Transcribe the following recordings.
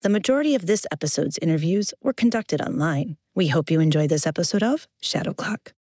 The majority of this episode's interviews were conducted online. We hope you enjoy this episode of Shadow Clock.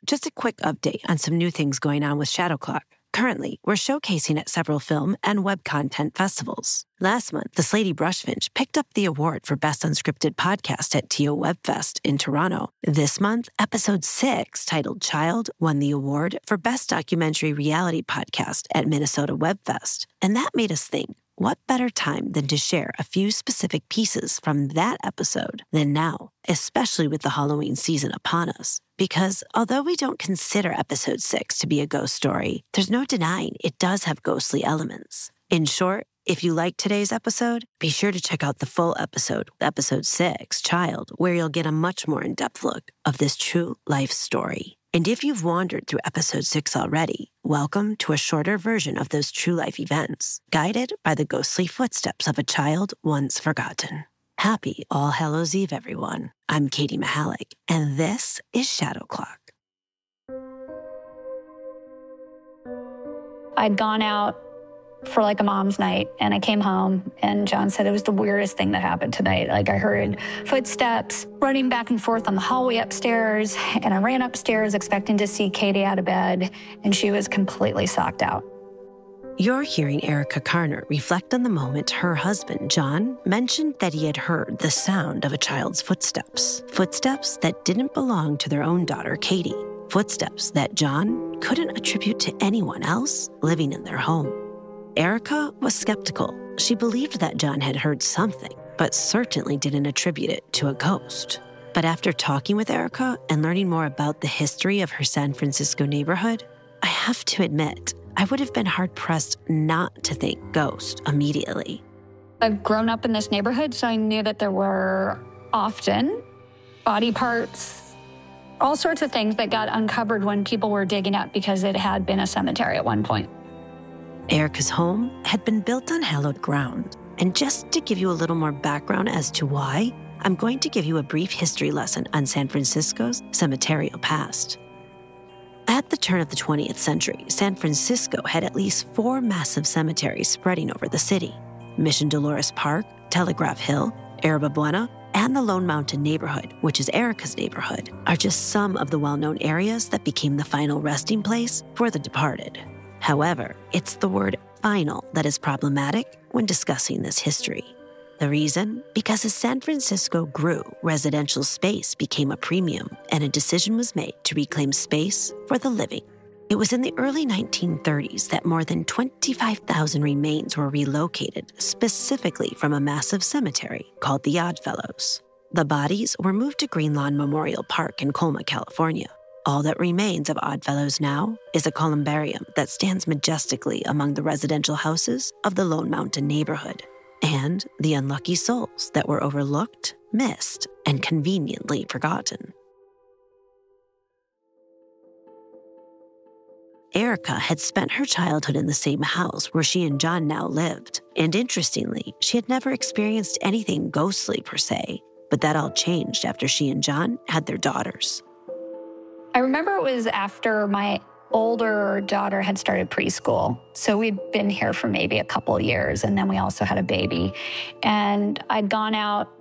Just a quick update on some new things going on with Shadow Clock. Currently, we're showcasing at several film and web content festivals. Last month, The Slady Brushfinch picked up the award for Best Unscripted Podcast at TO Webfest in Toronto. This month, Episode 6, titled Child, won the award for Best Documentary Reality Podcast at Minnesota Webfest. And that made us think, what better time than to share a few specific pieces from that episode than now, especially with the Halloween season upon us? Because although we don't consider Episode 6 to be a ghost story, there's no denying it does have ghostly elements. In short, if you liked today's episode, be sure to check out the full episode, Episode 6, Child, where you'll get a much more in-depth look of this true life story. And if you've wandered through Episode 6 already, welcome to a shorter version of those true life events, guided by the ghostly footsteps of a child once forgotten. Happy All Hallows Eve, everyone. I'm Katie Mahalik, and this is Shadow Clock. I'd gone out for like a mom's night, and I came home, and John said it was the weirdest thing that happened tonight. Like, I heard footsteps running back and forth on the hallway upstairs, and I ran upstairs expecting to see Katie out of bed, and she was completely socked out. You're hearing Erica Carner reflect on the moment her husband, John, mentioned that he had heard the sound of a child's footsteps. Footsteps that didn't belong to their own daughter, Katie. Footsteps that John couldn't attribute to anyone else living in their home. Erica was skeptical. She believed that John had heard something, but certainly didn't attribute it to a ghost. But after talking with Erica and learning more about the history of her San Francisco neighborhood, I have to admit, I would have been hard-pressed not to think ghost immediately. I've grown up in this neighborhood, so I knew that there were often body parts, all sorts of things that got uncovered when people were digging up because it had been a cemetery at one point. Erica's home had been built on hallowed ground. And just to give you a little more background as to why, I'm going to give you a brief history lesson on San Francisco's cemeterial past. At the turn of the 20th century, San Francisco had at least 4 massive cemeteries spreading over the city. Mission Dolores Park, Telegraph Hill, Yerba Buena, and the Lone Mountain neighborhood, which is Erica's neighborhood, are just some of the well-known areas that became the final resting place for the departed. However, it's the word final that is problematic when discussing this history. The reason? Because as San Francisco grew, residential space became a premium, and a decision was made to reclaim space for the living. It was in the early 1930s that more than 25,000 remains were relocated, specifically from a massive cemetery called the Oddfellows. The bodies were moved to Green Lawn Memorial Park in Colma, California. All that remains of Oddfellows now is a columbarium that stands majestically among the residential houses of the Lone Mountain neighborhood, and the unlucky souls that were overlooked, missed, and conveniently forgotten. Erica had spent her childhood in the same house where she and John now lived, and interestingly, she had never experienced anything ghostly per se, but that all changed after she and John had their daughters. I remember it was after my older daughter had started preschool. So we'd been here for maybe a couple of years, and then we also had a baby. And I'd gone out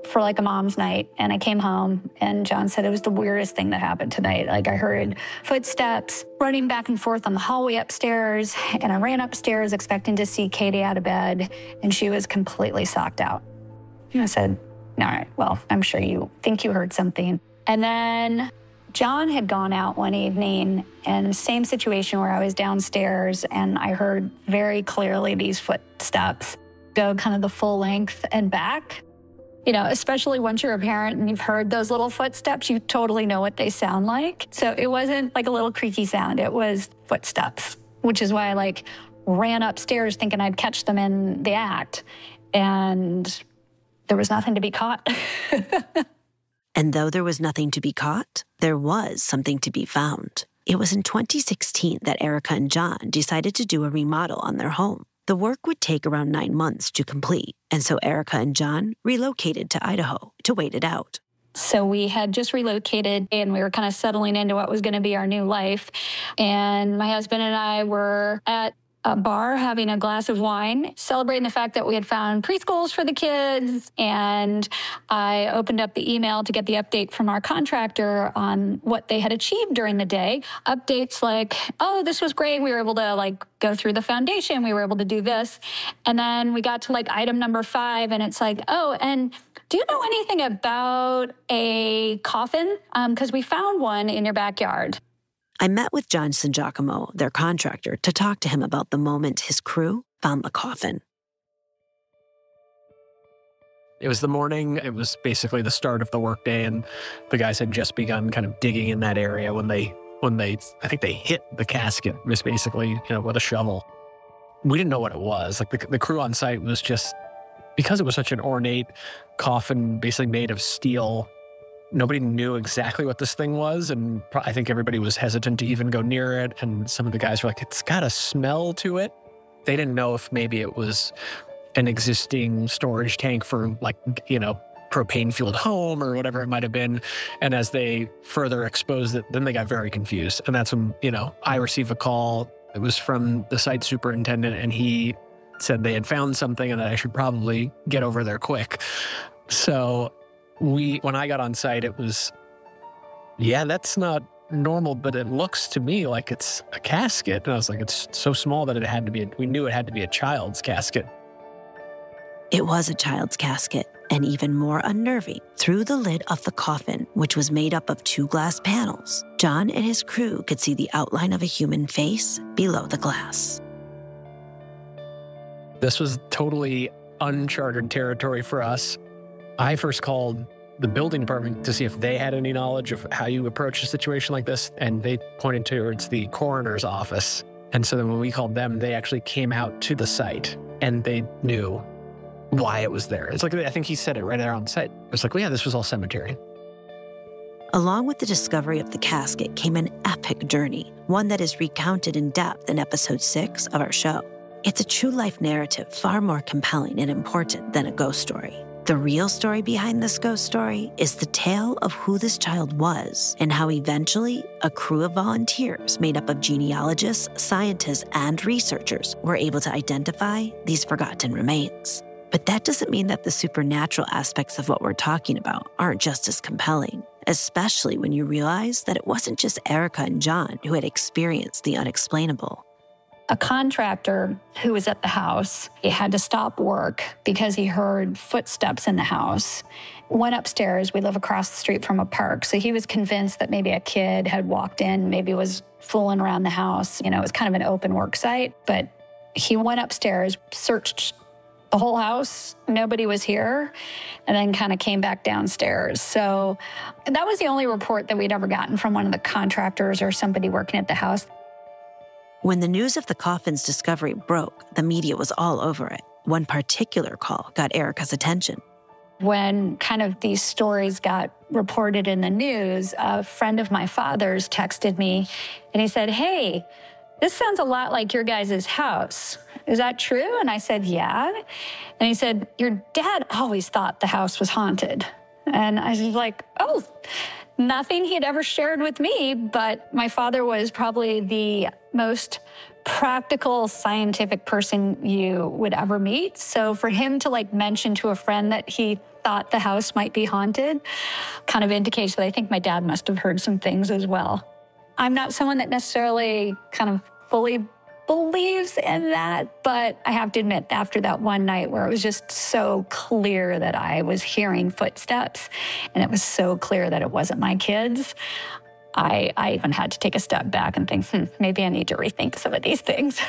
for like a mom's night, and I came home, and John said it was the weirdest thing that happened tonight. Like, I heard footsteps running back and forth on the hallway upstairs, and I ran upstairs expecting to see Katie out of bed, and she was completely socked out. And I said, all right, well, I'm sure you think you heard something. And then John had gone out one evening, and same situation where I was downstairs, and I heard very clearly these footsteps go kind of the full length and back. You know, especially once you're a parent and you've heard those little footsteps, you totally know what they sound like. So it wasn't like a little creaky sound, it was footsteps, which is why I ran upstairs thinking I'd catch them in the act. And there was nothing to be caught. And though there was nothing to be caught, there was something to be found. It was in 2016 that Erica and John decided to do a remodel on their home. The work would take around 9 months to complete, and so Erica and John relocated to Idaho to wait it out. So we had just relocated, and we were kind of settling into what was going to be our new life. And my husband and I were at a bar having a glass of wine, celebrating the fact that we had found preschools for the kids. And I opened up the email to get the update from our contractor on what they had achieved during the day. Updates like, oh, this was great. We were able to go through the foundation. We were able to do this. And then we got to item number 5, and it's like, oh, and do you know anything about a coffin? Because we found one in your backyard. I met with John Sangiacomo, their contractor, to talk to him about the moment his crew found the coffin. It was the morning. It was basically the start of the workday, and the guys had just begun kind of digging in that area when they I think they hit the casket, was basically, with a shovel. We didn't know what it was. The crew on site was just, because it was such an ornate coffin, basically made of steel, nobody knew exactly what this thing was, and I think everybody was hesitant to even go near it, and some of the guys were like, it's got a smell to it. They didn't know if maybe it was an existing storage tank for propane-fueled home or whatever it might have been. And as they further exposed it, then they got very confused. And that's when, I received a call. It was from the site superintendent, and he said they had found something and that I should probably get over there quick. So when I got on site, it was, that's not normal, but it looks to me like it's a casket. And I was like, it's so small that we knew it had to be a child's casket. It was a child's casket, and even more unnerving, through the lid of the coffin, which was made up of 2 glass panels, John and his crew could see the outline of a human face below the glass. This was totally uncharted territory for us. I first called the building department to see if they had any knowledge of how you approach a situation like this, and they pointed towards the coroner's office. And so then when we called them, they actually came out to the site, and they knew why it was there. It's like, I think he said it right there on site. It's like, well, yeah, this was all cemetery. Along with the discovery of the casket came an epic journey, one that is recounted in depth in episode 6 of our show. It's a true life narrative, far more compelling and important than a ghost story. The real story behind this ghost story is the tale of who this child was and how eventually a crew of volunteers made up of genealogists, scientists, and researchers were able to identify these forgotten remains. But that doesn't mean that the supernatural aspects of what we're talking about aren't just as compelling, especially when you realize that it wasn't just Erica and John who had experienced the unexplainable. A contractor who was at the house, he had to stop work because he heard footsteps in the house. Went upstairs. We live across the street from a park. So he was convinced that maybe a kid had walked in, maybe was fooling around the house. It was kind of an open work site. But he went upstairs, searched the whole house. Nobody was here. And then kind of came back downstairs. So that was the only report that we'd ever gotten from one of the contractors or somebody working at the house. When the news of the coffin's discovery broke, the media was all over it. One particular call got Erica's attention. When kind of these stories got reported in the news, a friend of my father's texted me and he said, "Hey, this sounds a lot like your guys' house. Is that true?" And I said, "Yeah." And he said, "Your dad always thought the house was haunted." And I was like, "Oh, nothing he had ever shared with me," but my father was probably the most practical, scientific person you would ever meet. So for him to mention to a friend that he thought the house might be haunted kind of indicates that I think my dad must have heard some things as well. I'm not someone that necessarily kind of fully believes in that, but I have to admit, after that one night where it was just so clear that I was hearing footsteps and it was so clear that it wasn't my kids, I even had to take a step back and think, maybe I need to rethink some of these things.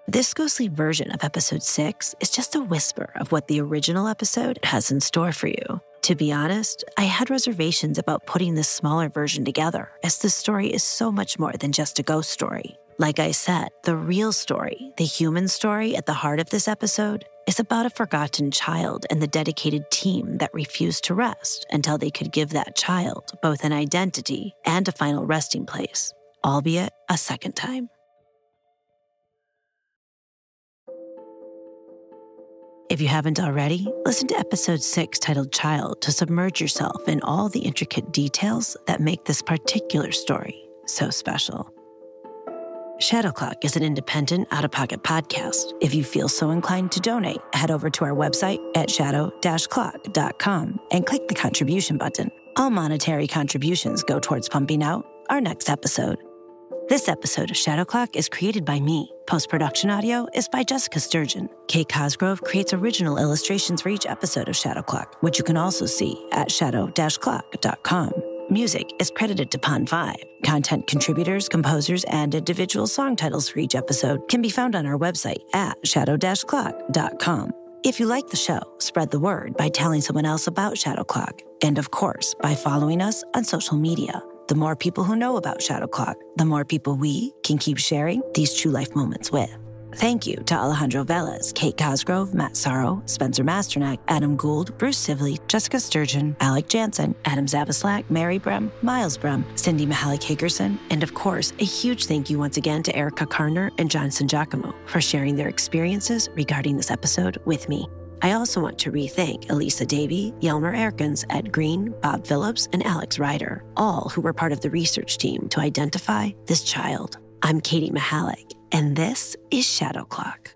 This ghostly version of episode 6 is just a whisper of what the original episode has in store for you. To be honest, I had reservations about putting this smaller version together, as this story is so much more than just a ghost story. Like I said, the real story, the human story at the heart of this episode, is about a forgotten child and the dedicated team that refused to rest until they could give that child both an identity and a final resting place, albeit a second time. If you haven't already, listen to episode 6 titled Child to submerge yourself in all the intricate details that make this particular story so special. Shadow Clock is an independent, out-of-pocket podcast. If you feel so inclined to donate, head over to our website at shadow-clock.com and click the contribution button. All monetary contributions go towards pumping out our next episode. This episode of Shadow Clock is created by me. Post-production audio is by Jessica Sturgeon. Kate Cosgrove creates original illustrations for each episode of Shadow Clock, which you can also see at shadow-clock.com. Music is credited to Pond5. Content contributors, composers, and individual song titles for each episode can be found on our website at shadow-clock.com. If you like the show, spread the word by telling someone else about Shadow Clock. And of course, by following us on social media. The more people who know about Shadow Clock, the more people we can keep sharing these true life moments with. Thank you to Alejandro Velez, Kate Cosgrove, Matt Sorrow, Spencer Masternak, Adam Gould, Bruce Sibley, Jessica Sturgeon, Alec Jansen, Adam Zabislak, Mary Brem, Miles Brem, Cindy Mihalik-Hagerson, and of course, a huge thank you once again to Erica Karner and Johnson Giacomo for sharing their experiences regarding this episode with me. I also want to re-thank Elisa Davey, Yelmer Erkins, Ed Green, Bob Phillips, and Alex Ryder, all who were part of the research team to identify this child. I'm Katie Mihalik, and this is Shadow Clock.